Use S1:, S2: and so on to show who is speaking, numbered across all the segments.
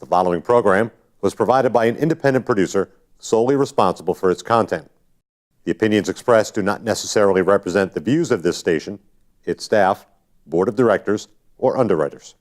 S1: The following program was provided by an independent producer solely responsible for its content. The opinions expressed do not necessarily represent the views of this station, its staff, board of directors, or underwriters.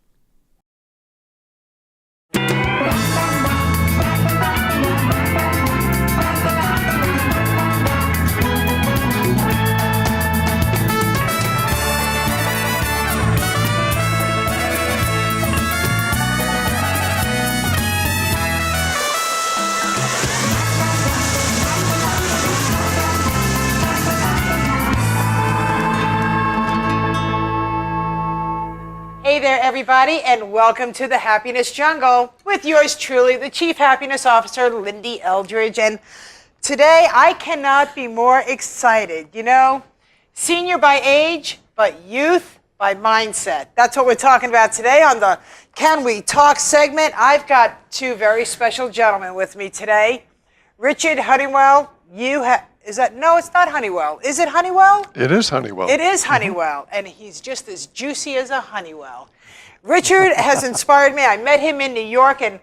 S2: Hey there, everybody, and welcome to the Happiness Jungle with yours truly, the Chief Happiness Officer, Lyn-Dee Eldridge. And today, I cannot be more excited. You know, senior by age, but youth by mindset. That's what we're talking about today on the Can We Talk segment. I've got two very special gentlemen with me today. Richard Hunnewell, no, it's not Hunnewell. Is it Hunnewell?
S3: It is Hunnewell.
S2: It is Hunnewell, and he's just as juicy as a Hunnewell. Richard has inspired me. I met him in New York, and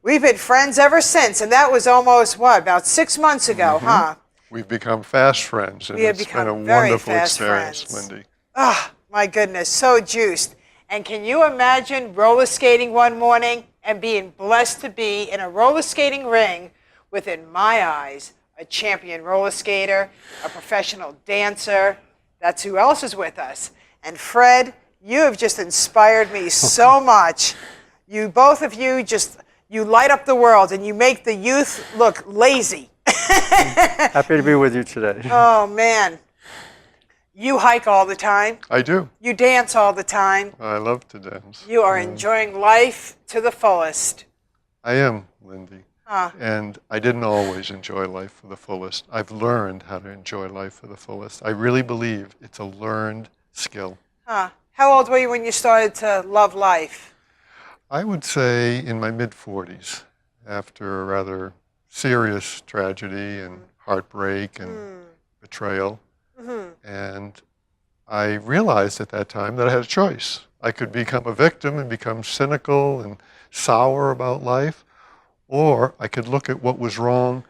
S2: we've been friends ever since, and that was almost, about 6 months ago, huh?
S3: We've become fast friends, and it's been a wonderful experience, Lyn-Dee.
S2: Oh, my goodness, so juiced. And can you imagine roller skating one morning and being blessed to be in a roller skating ring with, in my eyes, a champion roller skater, a professional dancer. That's who else is with us. And Fred, you have just inspired me so much. Both of you you light up the world and you make the youth look lazy.
S4: Happy to be with you today.
S2: Oh, man. You hike all the time.
S3: I do.
S2: You dance all the time.
S3: I love to dance.
S2: You are enjoying life to the fullest.
S3: I am, Lyn-Dee. And I didn't always enjoy life for the fullest. I've learned how to enjoy life for the fullest. I really believe it's a learned skill.
S2: How old were you when you started to love life?
S3: I would say in my mid-40s, after a rather serious tragedy and heartbreak and betrayal. And I realized at that time that I had a choice. I could become a victim and become cynical and sour about life, or I could look at what was wrong.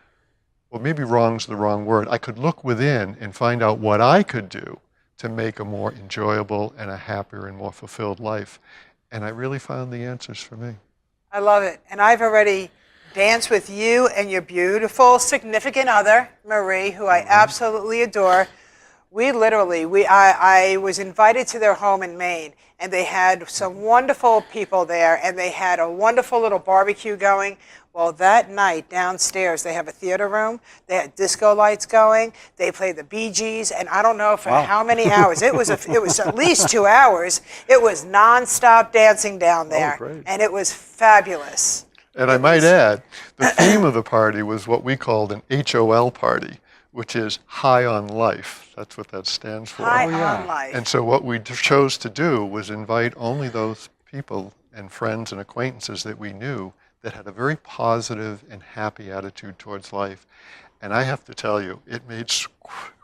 S3: Well, maybe wrong's the wrong word. I could look within and find out what I could do to make a more enjoyable and a happier and more fulfilled life. And I really found the answers for me. I
S2: love it. And I've already danced with you and your beautiful significant other, Marie, who I absolutely adore. I was invited to their home in Maine, and they had some wonderful people there, and they had a wonderful little barbecue going. Well, that night downstairs, they have a theater room. They had disco lights going. They played the Bee Gees, and I don't know for how many hours. It was at least 2 hours. It was nonstop dancing down there, and it was fabulous.
S3: And I might add, the theme of the party was what we called an HOL party, which is high on life. That's what that stands for.
S2: High on life.
S3: And so what we chose to do was invite only those people and friends and acquaintances that we knew that had a very positive and happy attitude towards life. And I have to tell you, it made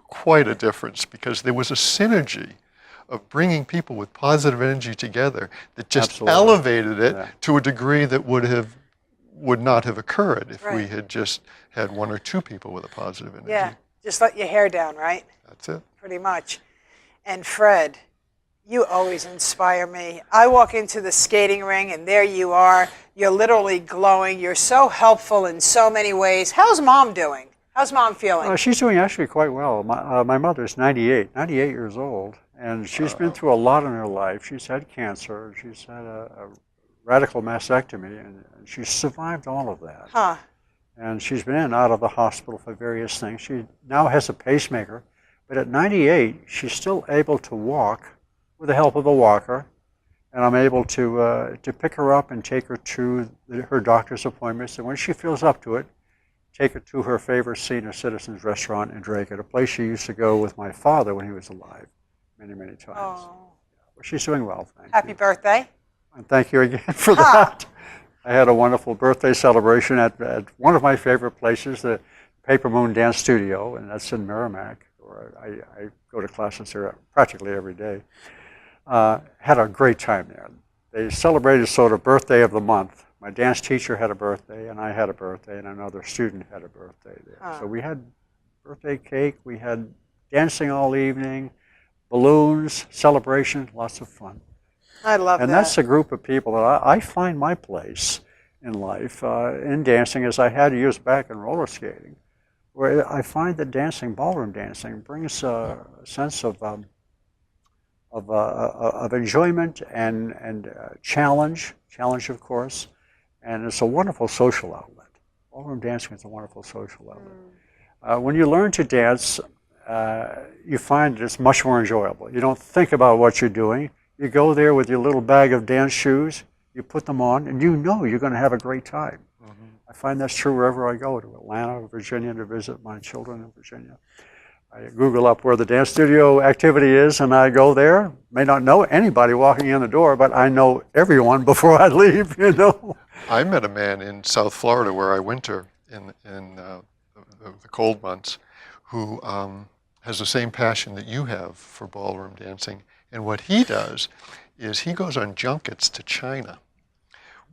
S3: quite a difference because there was a synergy of bringing people with positive energy together that just elevated it to a degree that would not have occurred if we had just had one or two people with a positive energy.
S2: Yeah, just let your hair down, right?
S3: That's it.
S2: Pretty much. And Fred, you always inspire me. I walk into the skating ring and there you are. You're literally glowing. You're so helpful in so many ways. How's Mom doing? How's Mom feeling?
S4: She's doing actually quite well. My mother's 98 years old, and she's been through a lot in her life. She's had cancer. She's had a radical mastectomy, and she's survived all of that. And she's been in and out of the hospital for various things. She now has a pacemaker, but at 98, she's still able to walk with the help of a walker, and I'm able to pick her up and take her to her doctor's appointments, and when she feels up to it, take her to her favorite senior citizens restaurant in Drake, at a place she used to go with my father when he was alive many, many times.
S2: Oh.
S4: Well, she's doing well, thank you.
S2: Happy birthday.
S4: And thank you again for that. I had a wonderful birthday celebration at one of my favorite places, the Paper Moon Dance Studio, and that's in Merrimack, where I go to classes there practically every day. Had a great time there. They celebrated sort of birthday of the month my dance teacher had a birthday, and I had a birthday, and another student had a birthday there.
S2: Huh.
S4: So we had birthday cake, we had dancing all evening, balloons, celebration, lots of fun.
S2: I love
S4: And
S2: that.
S4: that's a group of people that I find my place in life in dancing as I had years back in roller skating, where I find that dancing, ballroom dancing, brings a sense of enjoyment and challenge, of course, and it's a wonderful social outlet. Ballroom dancing is a wonderful social outlet. When you learn to dance, you find it's much more enjoyable. You don't think about what you're doing. You go there with your little bag of dance shoes, you put them on, and you know you're going to have a great time. I find that's true wherever I go, to Atlanta, Virginia, to visit my children in Virginia. I Google up where the dance studio activity is, and I go there. May not know anybody walking in the door, but I know everyone before I leave, you know.
S3: I met a man in South Florida where I winter in the cold months who has the same passion that you have for ballroom dancing. And what he does is he goes on junkets to China,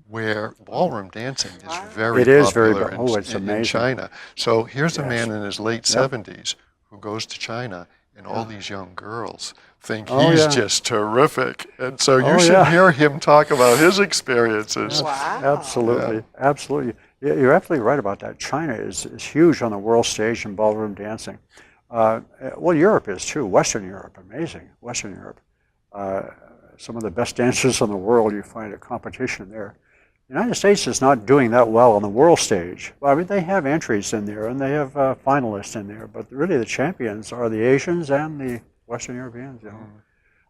S3: where ballroom dancing is very
S4: It is very
S3: popular
S4: oh, it's amazing.
S3: in China. So here's a
S4: Yes.
S3: man in his late 70s who goes to China, and all these young girls think
S4: Oh,
S3: he's
S4: yeah.
S3: just terrific. And so you
S4: Oh,
S3: should
S4: yeah.
S3: hear him talk about his experiences.
S2: Wow.
S4: Absolutely, absolutely. You're absolutely right about that. China is huge on the world stage in ballroom dancing. Well, Europe is too. Western Europe, amazing. Western Europe. Some of the best dancers in the world, you find a competition there. The United States is not doing that well on the world stage. Well, I mean, they have entries in there and they have finalists in there, but really the champions are the Asians and the Western Europeans. You know,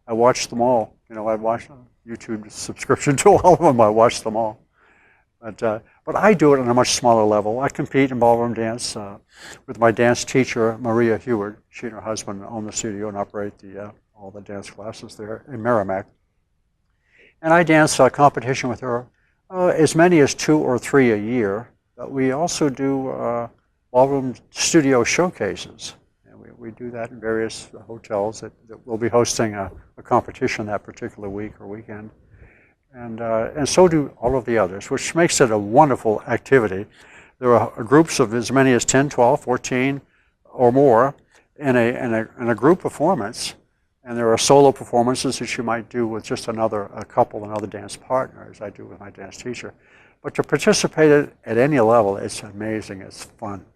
S4: I watched them all. You know, I watched YouTube subscription to all of them. I watched them all. But I do it on a much smaller level. I compete in ballroom dance with my dance teacher, Maria Heward. She and her husband own the studio and operate all the dance classes there in Merrimack. And I dance a competition with her, as many as 2 or 3 a year. But we also do ballroom studio showcases. And we do that in various hotels that will be hosting a competition that particular week or weekend. And so do all of the others, which makes it a wonderful activity. There are groups of as many as 10, 12, 14 or more in a group performance. And there are solo performances that you might do with just a couple, another dance partner, as I do with my dance teacher. But to participate at any level, it's amazing, it's fun.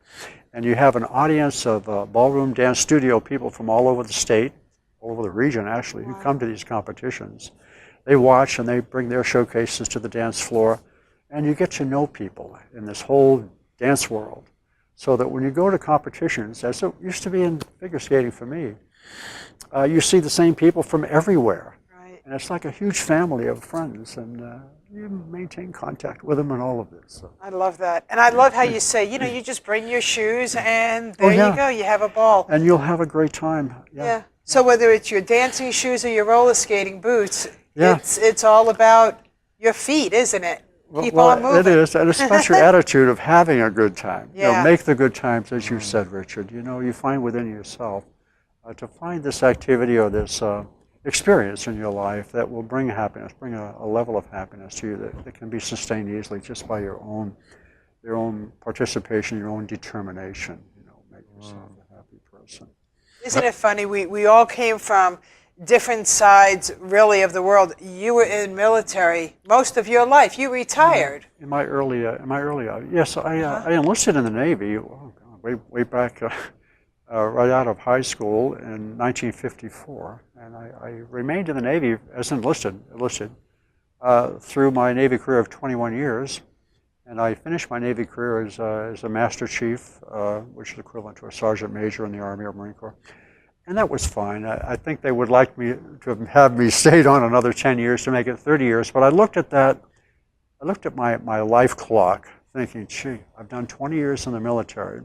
S4: And you have an audience of ballroom dance studio people from all over the state, all over the region actually, who come to these competitions. They watch and they bring their showcases to the dance floor, and you get to know people in this whole dance world. So that when you go to competitions, as it used to be in figure skating for me, you see the same people from everywhere.
S2: Right.
S4: And it's like a huge family of friends, and you maintain contact with them and all of this. So.
S2: I love that. And I love how you say, you know, you just bring your shoes and there
S4: yeah.
S2: you go, you have a ball.
S4: And you'll have a great time.
S2: Yeah. So whether it's your dancing shoes or your roller skating boots,
S4: Yeah.
S2: it's all about your feet, isn't it? Keep on moving.
S4: It is, and it's about your attitude of having a good time. You know,
S2: Yeah.
S4: make the good times, as you said, Richard. You know, you find within yourself to find this activity or this experience in your life that will bring happiness, bring a level of happiness to you that can be sustained easily just by your own participation, your own determination. You know, make yourself a happy person.
S2: Isn't it funny? We all came from different sides, really, of the world. You were in military most of your life. You retired.
S4: In my early, yes, I enlisted in the Navy. Oh God, way back, right out of high school in 1954, and I remained in the Navy as enlisted through my Navy career of 21 years, and I finished my Navy career as a Master Chief, which is equivalent to a Sergeant Major in the Army or Marine Corps. And that was fine. I think they would like me to have me stayed on another 10 years to make it 30 years. But I looked at that, I looked at my life clock thinking, gee, I've done 20 years in the military.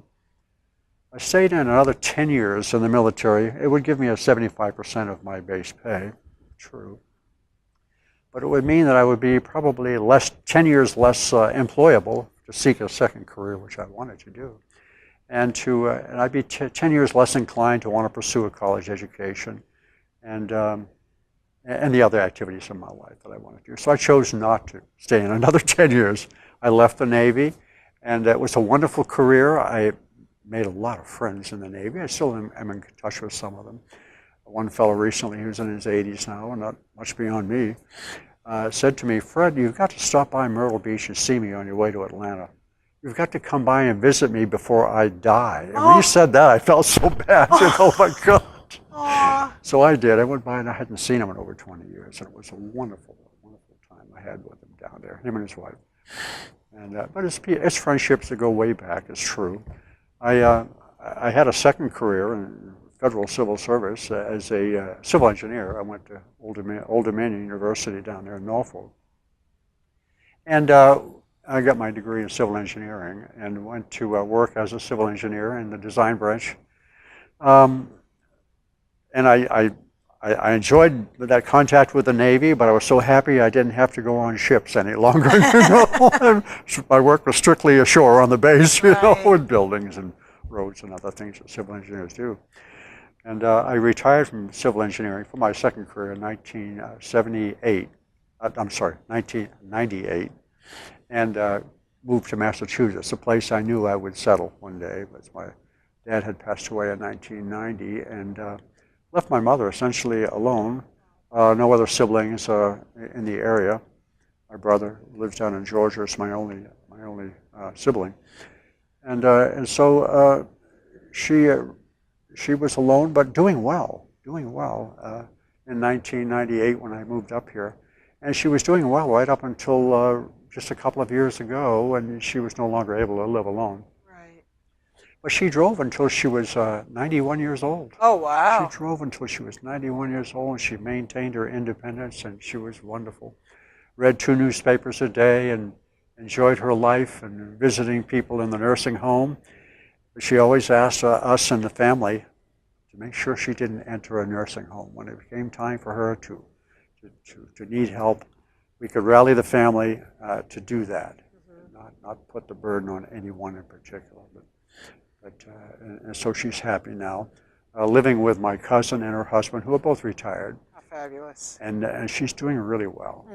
S4: I stayed in another 10 years in the military. It would give me a 75% of my base pay, true. But it would mean that I would be probably 10 years less employable to seek a second career, which I wanted to do. And I'd be 10 years less inclined to want to pursue a college education. And and the other activities in my life that I wanted to do. So I chose not to stay in another 10 years. I left the Navy, and it was a wonderful career. I made a lot of friends in the Navy. I still am in touch with some of them. One fellow recently, who's in his 80s now, and not much beyond me, said to me, "Fred, you've got to stop by Myrtle Beach and see me on your way to Atlanta. You've got to come by and visit me before I die." And when he said that, I felt so bad. I said, "Oh my God."
S2: Aw.
S4: So I did. I went by and I hadn't seen him in over 20 years. And it was a wonderful, wonderful time I had with him down there, him and his wife. And, but it's friendships that go way back, it's true. I had a second career in federal civil service as a civil engineer. I went to Old Dominion University down there in Norfolk. And I got my degree in civil engineering and went to work as a civil engineer in the design branch. And I enjoyed that contact with the Navy, but I was so happy I didn't have to go on ships any longer. My work was strictly ashore on the base, with buildings and roads and other things that civil engineers do. And I retired from civil engineering for my second career in 1998, and moved to Massachusetts, a place I knew I would settle one day. But my dad had passed away in 1990, and left my mother essentially alone. No other siblings in the area. My brother lives down in Georgia. It's my only sibling, and so she was alone, but doing well. In 1998, when I moved up here, and she was doing well right up until just a couple of years ago, when she was no longer able to live alone. But she drove until she was 91 years old.
S2: Oh, wow.
S4: She drove until she was 91 years old, and she maintained her independence, and she was wonderful. Read 2 newspapers a day and enjoyed her life and visiting people in the nursing home. But she always asked us and the family to make sure she didn't enter a nursing home. When it came time for her to need help, we could rally the family to do that, not put the burden on anyone in particular. And so she's happy now, living with my cousin and her husband, who are both retired.
S2: How fabulous.
S4: And she's doing really well.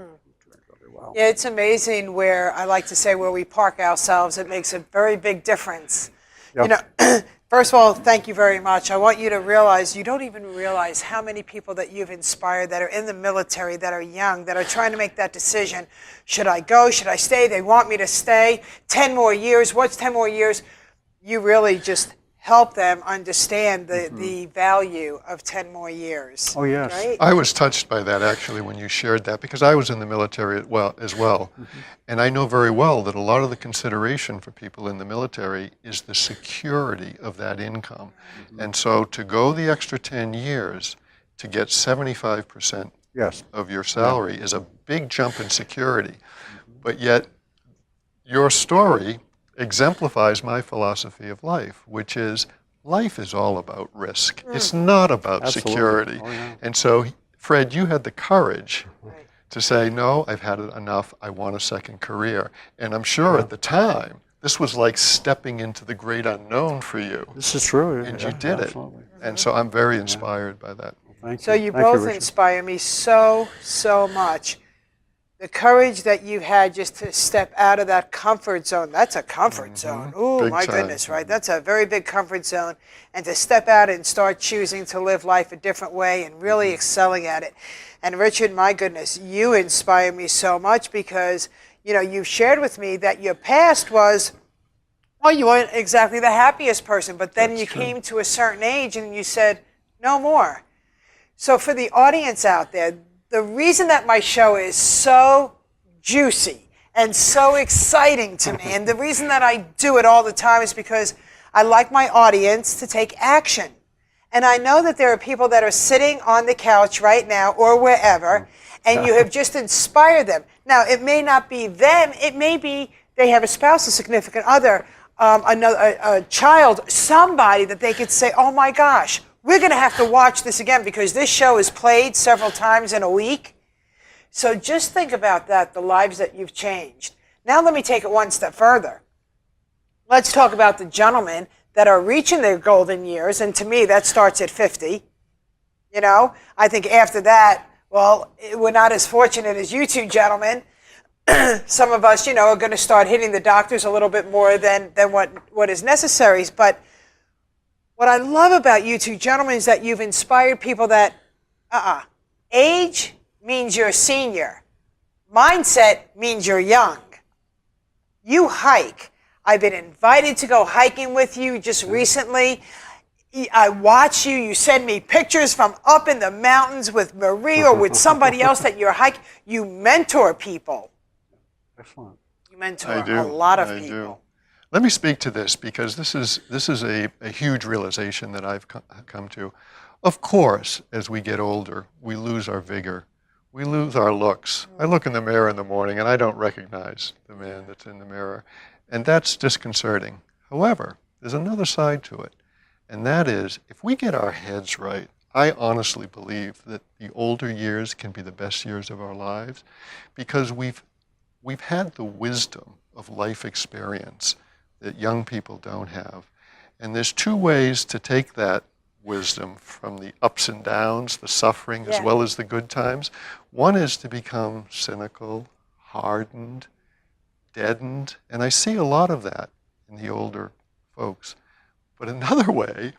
S2: Yeah, it's amazing where, I like to say, where we park ourselves. It makes a very big difference.
S4: Yep.
S2: You know, first of all, thank you very much. I want you to realize, you don't even realize how many people that you've inspired that are in the military, that are young, that are trying to make that decision. Should I go? Should I stay? They want me to stay. 10 more years. What's 10 more years? You really just help them understand the value of 10 more years.
S4: Oh, yes.
S2: Right?
S3: I was touched by that, actually, when you shared that, because I was in the military as well. And I know very well that a lot of the consideration for people in the military is the security of that income. And so to go the extra 10 years to get 75% of your salary is a big jump in security. But yet, your story exemplifies my philosophy of life, which is life is all about risk. It's not about security.
S4: Oh, yeah.
S3: And so, Fred, you had the courage to say, no, I've had it enough. I want a second career. And I'm sure at the time, this was like stepping into the great unknown for you.
S4: This is true.
S3: And you did it. And so I'm very inspired by that.
S4: Thank you.
S2: So you both inspire me so, so much. The courage that you had just to step out of that comfort zone, that's a comfort zone. Ooh,
S3: Big
S2: my
S3: time.
S2: goodness, right? That's a very big comfort zone. And to step out and start choosing to live life a different way and really excelling at it. And Richard, my goodness, you inspire me so much because, you know, you've shared with me that your past was, well, you weren't exactly the happiest person, but then you came to a certain age and you said, no more. So for the audience out there, the reason that my show is so juicy and so exciting to me, and the reason that I do it all the time is because I like my audience to take action. And I know that there are people that are sitting on the couch right now or wherever, and you have just inspired them. Now, it may not be them. It may be they have a spouse, a significant other, a child, somebody that they could say, oh my gosh, we're going to have to watch this again because this show is played several times in a week. So just think about that, the lives that you've changed. Now let me take it one step further. Let's talk about the gentlemen that are reaching their golden years, and to me that starts at 50. You know, I think after that, Well, we're not as fortunate as you two gentlemen. Some of us, are going to start hitting the doctors a little bit more than what is necessary. But what I love about you two gentlemen is that you've inspired people that, age means you're a senior. Mindset means you're young. You hike. I've been invited to go hiking with you just recently. I watch you. You send me pictures from up in the mountains with Marie or with somebody else that you're hiking. You mentor people.
S4: Excellent.
S2: You mentor a lot of people.
S3: Do. Let me speak to this because this is a huge realization that I've come to. Of course, as we get older, we lose our vigor. We lose our looks. I look in the mirror in the morning and I don't recognize the man that's in the mirror. And that's disconcerting. However, there's another side to it. And that is, if we get our heads right, I honestly believe that the older years can be the best years of our lives because we've had the wisdom of life experience that young people don't have. And there's two ways to take that wisdom from the ups and downs, the suffering, as well as the good times. One is to become cynical, hardened, deadened, and I see a lot of that in the older folks. But another way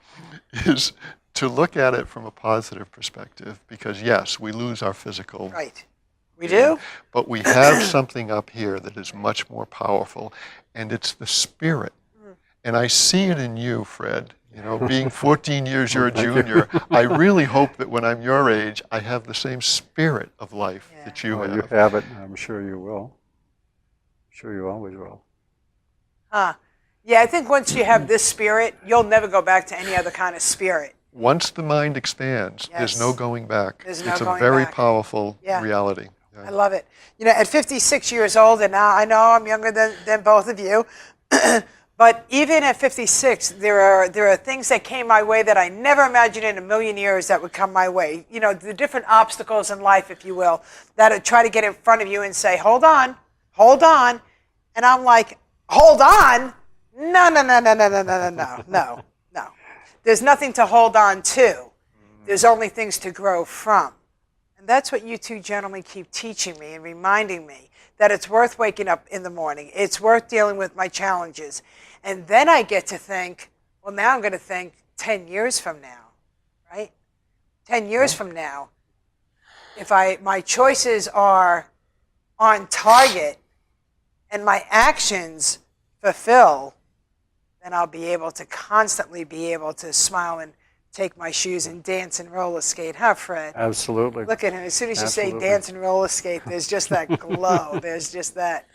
S3: is to look at it from a positive perspective because, yes, we lose our physical.
S2: Right. We do?
S3: But we have something up here that is much more powerful, and it's the spirit. And I see it in you, Fred. Being 14 years you're a junior, I really hope that when I'm your age, I have the same spirit of life that you have.
S4: You have it, and I'm sure you will. I'm sure you always will.
S2: Yeah, I think once you have this spirit, you'll never go back to any other kind of spirit.
S3: Once the mind expands, there's no going back.
S2: There's no
S3: it's
S2: going
S3: a very
S2: back.
S3: powerful reality.
S2: I love it. At 56 years old, and now I know I'm younger than both of you, but even at 56, there are things that came my way that I never imagined in a million years that would come my way. The different obstacles in life, if you will, that would try to get in front of you and say, hold on. And I'm like, hold on? No. There's nothing to hold on to. There's only things to grow from. And that's what you two gentlemen keep teaching me and reminding me, that it's worth waking up in the morning. It's worth dealing with my challenges. And then I get to think, well, now I'm going to think 10 years from now, right? 10 years from now, if my choices are on target and my actions fulfill, then I'll be able to constantly smile and take my shoes and dance and roller skate, huh, Fred?
S4: Absolutely.
S2: Look at him. As soon as you say dance and roller skate, there's just that glow. There's just that,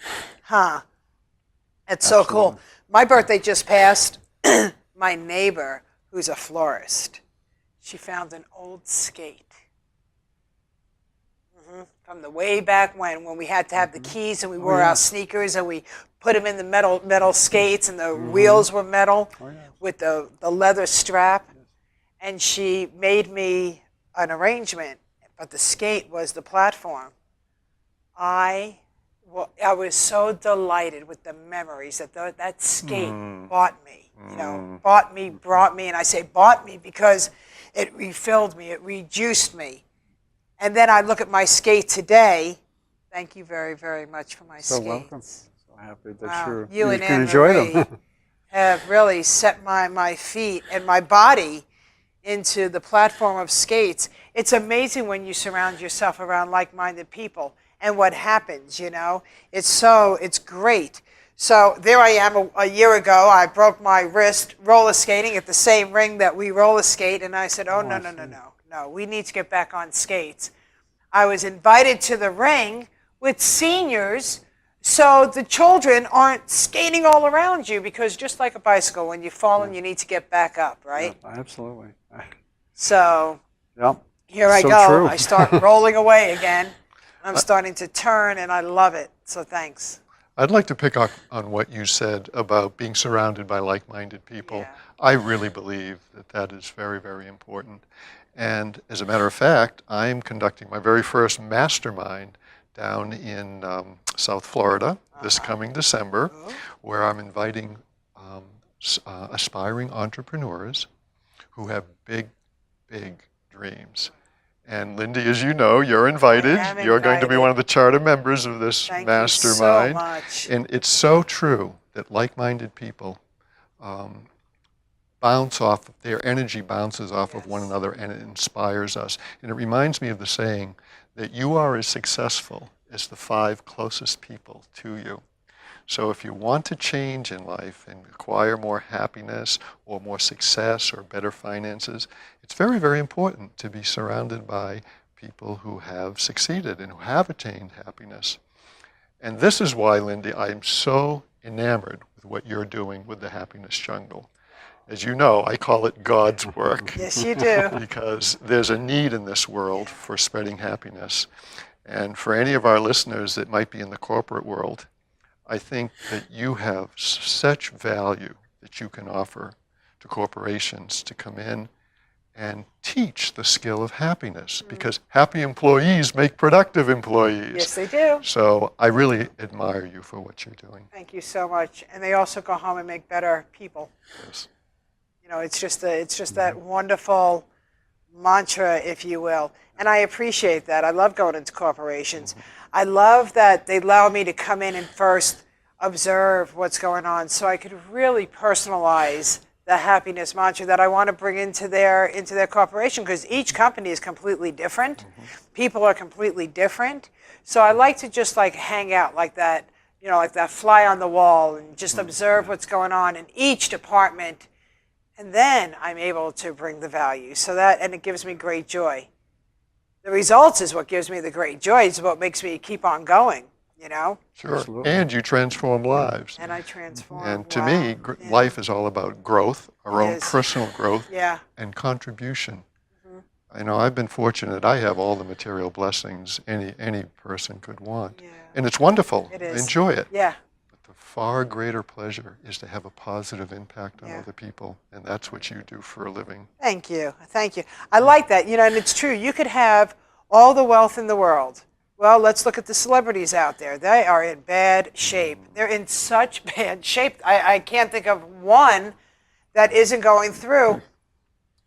S2: It's so cool. My birthday just passed. My neighbor, who's a florist, she found an old skate. From the way back when we had to have the keys and we wore our sneakers and we put them in the metal skates and the wheels were metal with the leather strap. And she made me an arrangement, but the skate was the platform. I was so delighted with the memories that that skate bought me. Brought me, and I say bought me because it refilled me, it rejuiced me. And then I look at my skate today. Thank you very, very much for my skates.
S4: So welcome. So happy that
S2: you
S4: can
S2: and
S4: enjoy them.
S2: have really set my feet and my body into the platform of skates. It's amazing when you surround yourself around like-minded people and what happens, It's great. So there I am a year ago. I broke my wrist roller skating at the same ring that we roller skate, and I said, no, we need to get back on skates. I was invited to the ring with seniors so the children aren't skating all around you, because just like a bicycle, when you fall and you need to get back up, right?
S4: Yeah, absolutely.
S2: So
S4: Yep.
S2: here I
S4: So
S2: go.
S4: true.
S2: I start rolling away again. I'm starting to turn, and I love it. So thanks.
S3: I'd like to pick up on what you said about being surrounded by like-minded people.
S2: Yeah.
S3: I really believe that is very, very important. And as a matter of fact, I'm conducting my very first mastermind down in South Florida this coming December, where I'm inviting aspiring entrepreneurs who have big, big dreams. And Lyn-Dee, as you know, you're invited.
S2: I am
S3: You're going to be
S2: invited.
S3: one of the charter members of this
S2: Thank
S3: mastermind.
S2: you so much.
S3: And it's so true that like-minded people bounce off, their energy bounces off of one another, and it inspires us. And it reminds me of the saying that you are as successful as the 5 closest people to you. So if you want to change in life and acquire more happiness or more success or better finances, it's very, very important to be surrounded by people who have succeeded and who have attained happiness. And this is why, Lyn-Dee, I am so enamored with what you're doing with the Happiness Jungle. As you know, I call it God's work.
S2: Yes, you do.
S3: Because there's a need in this world for spreading happiness. And for any of our listeners that might be in the corporate world, I think that you have such value that you can offer to corporations to come in and teach the skill of happiness, because happy employees make productive employees.
S2: Yes, they do.
S3: So I really admire you for what you're doing.
S2: Thank you so much. And they also go home and make better people.
S3: Yes.
S2: You know, it's just that wonderful mantra, if you will. And I appreciate that. I love going into corporations. I love that they allow me to come in and first observe what's going on so I could really personalize the happiness mantra that I want to bring into their corporation, because each company is completely different. People are completely different. So I like to just like hang out like that, you know, like that fly on the wall, and just observe what's going on in each department. And then I'm able to bring the value. So that, and it gives me great joy. The results is what gives me the great joy. It's what makes me keep on going, you know?
S3: Sure.
S4: Absolutely.
S3: And you transform lives.
S2: And I transform.
S3: And to
S2: Wow.
S3: me,
S2: Yeah.
S3: life is all about growth, our
S2: It
S3: own
S2: is.
S3: personal growth,
S2: Yeah.
S3: and contribution. I know I've been fortunate. I have all the material blessings any person could want.
S2: Yeah.
S3: And it's wonderful.
S2: It is.
S3: Enjoy it.
S2: Yeah.
S3: But the far greater pleasure is to have a positive impact on
S2: Yeah.
S3: other people. And that's what you do for a living.
S2: Thank you. Thank you. I like that. You know, and it's true. You could have all the wealth in the world. Well, let's look at the celebrities out there. They are in bad shape. They're in such bad shape. I can't think of one that isn't going through.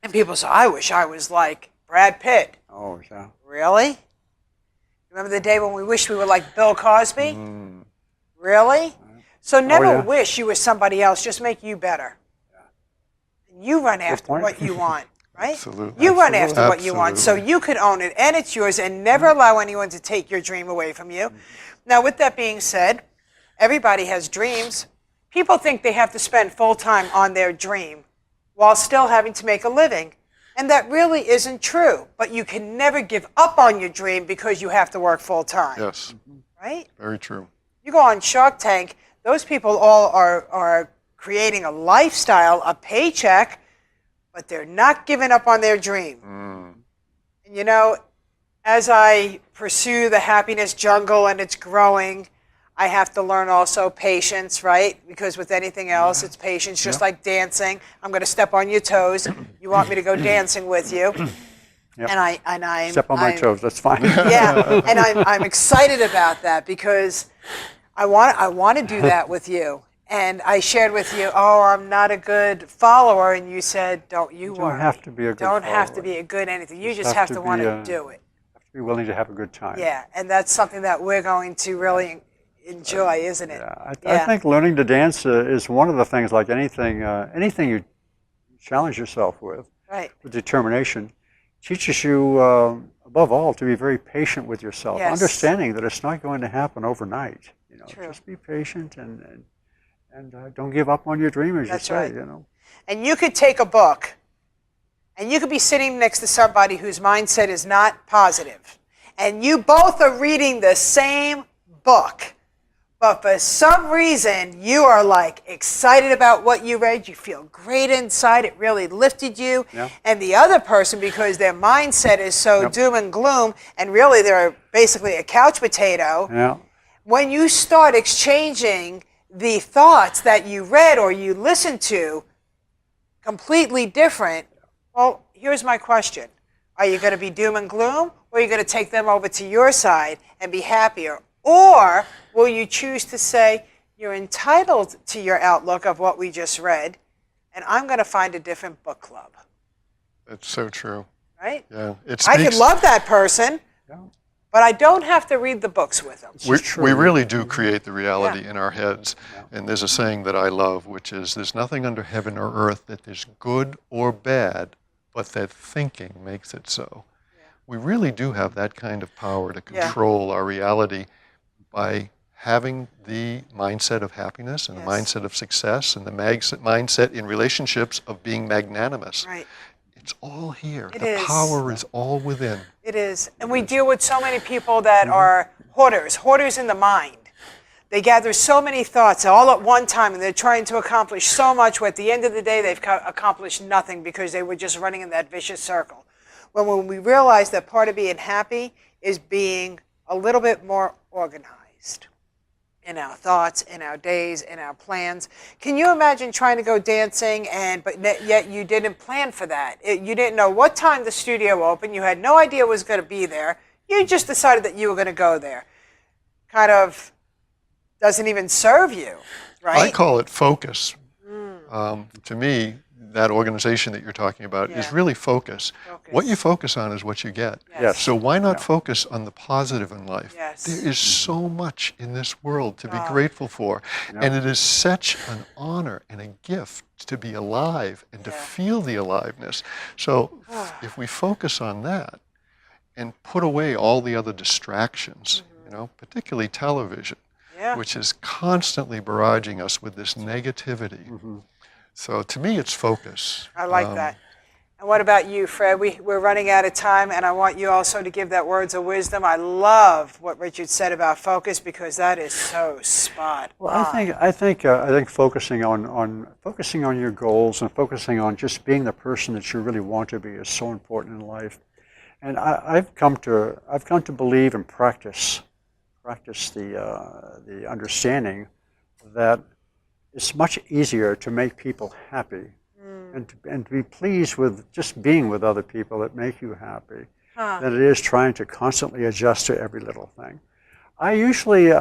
S2: And people say, I wish I was like Brad Pitt.
S4: Oh, yeah.
S2: Really? Remember the day when we wished we were like Bill Cosby? Really? So never
S4: yeah.
S2: wish you were somebody else. Just make you better. And you run after
S4: point.
S2: what you want, right?
S3: Absolutely.
S2: You run
S3: Absolutely.
S2: after what you want, so you could own it, and it's yours, and never allow anyone to take your dream away from you. Now, with that being said, everybody has dreams. People think they have to spend full time on their dream while still having to make a living. And that really isn't true. But you can never give up on your dream because you have to work full time.
S3: Yes,
S2: Right?
S3: very true.
S2: You go on Shark Tank, those people all are creating a lifestyle, a paycheck, but they're not giving up on their dream. And you know, as I pursue the happiness jungle and it's growing, I have to learn also patience, right? Because with anything else, it's patience, just like dancing. I'm going to step on your toes. You want me to go dancing with you.
S4: Yep.
S2: And I'm
S4: Step on my toes, that's fine.
S2: Yeah, and I'm excited about that because I want to do that with you. And I shared with you, oh, I'm not a good follower, and you said, don't you worry.
S4: don't have to be a good
S2: Don't have to
S4: follower.
S2: be a good anything. You
S4: Just
S2: just
S4: have
S2: have
S4: to
S2: to want
S4: be
S2: to
S4: a-
S2: do it.
S4: Be willing to have a good time.
S2: Yeah, and that's something that we're going to really enjoy, isn't it?
S4: Yeah, I think learning to dance is one of the things, like anything you challenge yourself with
S2: Right.
S4: determination, teaches you, above all, to be very patient with yourself,
S2: Yes.
S4: understanding that it's not going to happen overnight. You know,
S2: True.
S4: just be patient and don't give up on your dream, as
S2: That's
S4: you say.
S2: right.
S4: You know,
S2: And you could take a book, and you could be sitting next to somebody whose mindset is not positive, and you both are reading the same book, but for some reason you are like excited about what you read, you feel great inside, it really lifted you,
S4: Yeah.
S2: and the other person, because their mindset is so
S4: Yep.
S2: doom and gloom, and really they're basically a couch potato,
S4: yeah.
S2: when you start exchanging the thoughts that you read or you listened to completely different, well, here's my question. Are you going to be doom and gloom, or are you going to take them over to your side and be happier? Or will you choose to say, you're entitled to your outlook of what we just read, and I'm going to find a different book club,
S3: It's so true.
S2: right?
S3: Yeah, it
S2: I could
S3: speaks.
S2: love that person,
S4: Yeah.
S2: but I don't have to read the books with them.
S3: We really do create the reality
S2: Yeah.
S3: in our heads.
S4: Yeah.
S3: And there's a saying that I love, which is, there's nothing under heaven or earth that is good or bad, but that thinking makes it so. We really do have that kind of power to
S2: Yeah.
S3: control our reality by having the mindset of happiness and the
S2: Yes.
S3: mindset of success and the mindset in relationships of being magnanimous.
S2: Right.
S3: It's all here.
S2: It
S3: The
S2: is.
S3: power is all within.
S2: It is. And we deal with so many people that are hoarders in the mind. They gather so many thoughts all at one time, and they're trying to accomplish so much, where at the end of the day, they've accomplished nothing because they were just running in that vicious circle. When we realize that part of being happy is being a little bit more organized in our thoughts, in our days, in our plans. Can you imagine trying to go dancing but yet you didn't plan for that? You didn't know what time the studio opened. You had no idea it was going to be there. You just decided that you were going to go there. Kind of doesn't even serve you, right?
S3: I call it focus. To me, that organization that you're talking about is
S2: Yeah.
S3: really focus.
S2: Focus.
S3: What you focus on is what you get.
S2: Yes.
S3: So why not focus on the positive in life?
S2: Yes.
S3: There is so much in this world to be
S2: Oh.
S3: grateful for. And it is such an honor and a gift to be alive and to
S2: Yeah.
S3: feel the aliveness. So if we focus on that and put away all the other distractions, you know, particularly television,
S2: Yeah.
S3: which is constantly barraging us with this negativity. So to me, it's focus.
S2: I like that. And what about you, Fred? We're running out of time, and I want you also to give that words of wisdom. I love what Richard said about focus, because that is so spot
S4: Well,
S2: on.
S4: I think focusing on your goals and focusing on just being the person that you really want to be is so important in life. And I've come to believe and practice the understanding that it's much easier to make people happy and to be pleased with just being with other people that make you happy than it is trying to constantly adjust to every little thing. I usually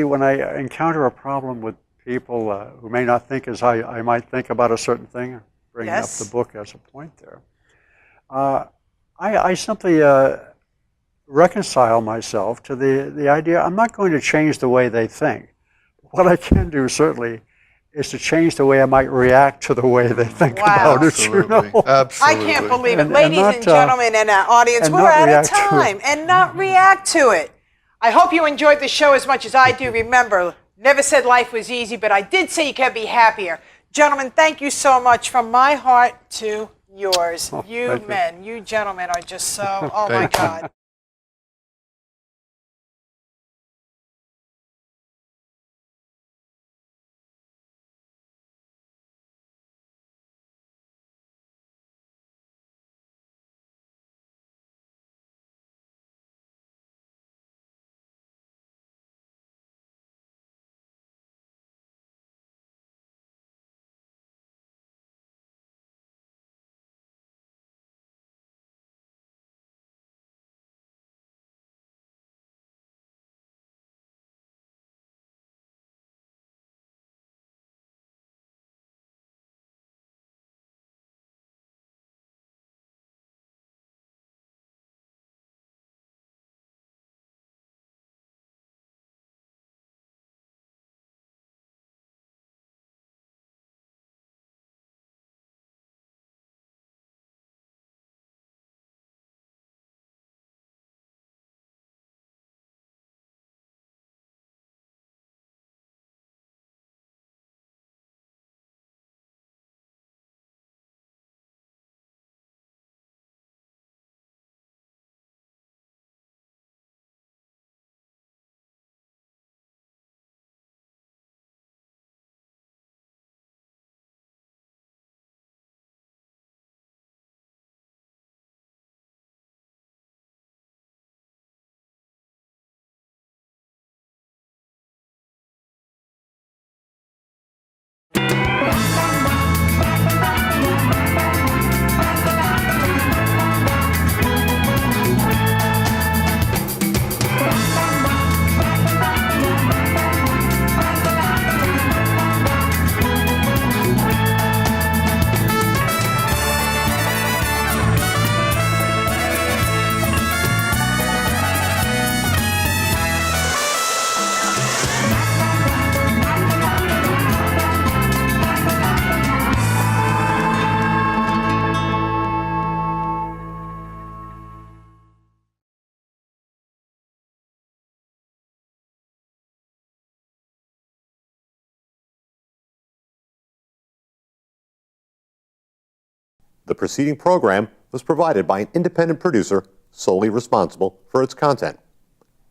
S4: when I encounter a problem with people who may not think as I might think about a certain thing, bringing
S2: Yes.
S4: up the book as a point there, I simply reconcile myself to the idea I'm not going to change the way they think. What I can do certainly is to change the way I might react to the way they think
S2: Wow.
S4: about it. You know?
S2: I
S3: Absolutely.
S2: can't believe it.
S4: And
S2: Ladies
S4: not,
S2: and gentlemen in our audience,
S4: and
S2: we're
S4: not
S2: out of
S4: react to it.
S2: time, and not react to it. I hope you enjoyed the show as much as I do. Remember, never said life was easy, but I did say you can be happier. Gentlemen, thank you so much from my heart to yours.
S4: Oh,
S2: You
S4: thank you.
S2: men, you gentlemen are just so, oh my
S3: Thank you.
S2: God.
S1: The preceding program was provided by an independent producer solely responsible for its content.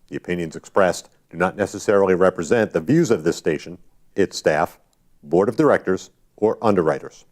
S1: The opinions expressed do not necessarily represent the views of this station, its staff, board of directors, or underwriters.